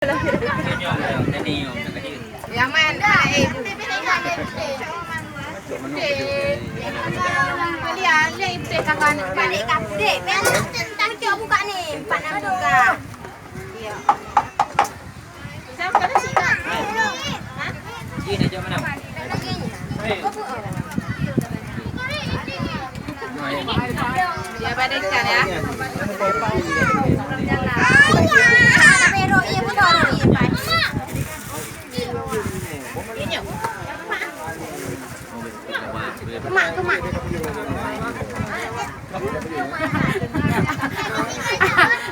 Yang mana ibu? Kalian lihat ibu kakak balik kapdek. Tentang cok buka nih, Pak nak buka. Iya. Siapa sih kak? Ini aja mana? Ya pada ikan ya. Kemak.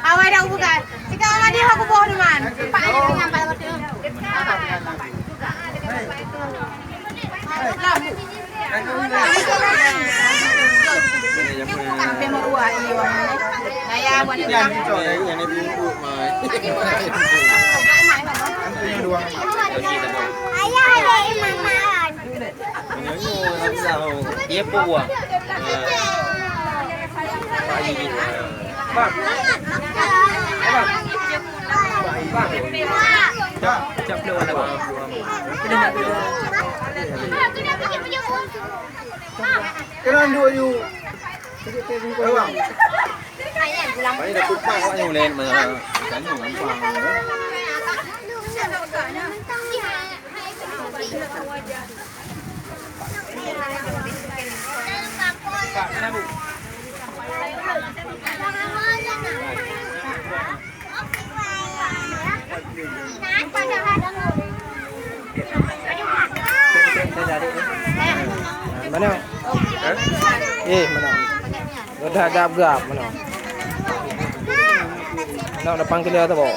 Awak dah bukan. Sekarang ada aku bawa teman. Pak ada dengan Pak betul. Dia puas. Cap dulu ada bang. Kena dua you. Bang. Ini dah kupas awak yang lain mana? Kan gampang. Pak, mana bu? Mana? Mana? Udah gap mana? Udah panggil dia tu bawa.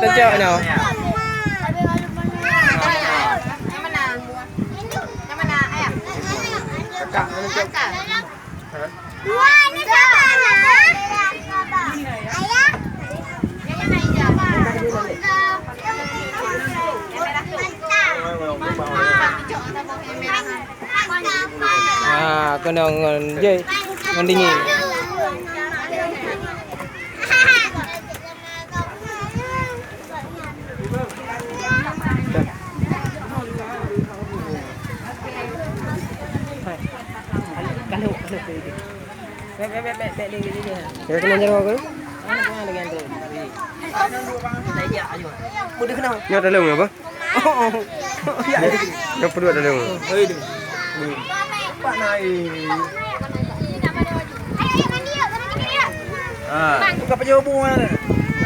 Kecil no. Wah, ini siapa nak? Ayah. Kena ngan dingin. Kaya kena jaro ke? Mudah kena. Ya dalam apa? Yang perlu dalam. Pak naik. Buka pejabat mana?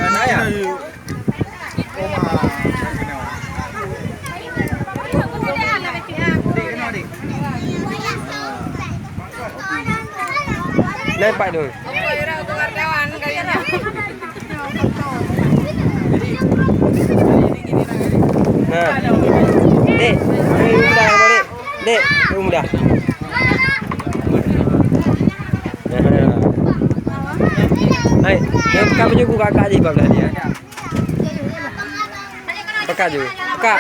Naik. Nampak tu. Nah. Dek, mudah boleh. Dek, mudah. Hai, dia buka baju kakak je bawa dia. Buka je. Buka.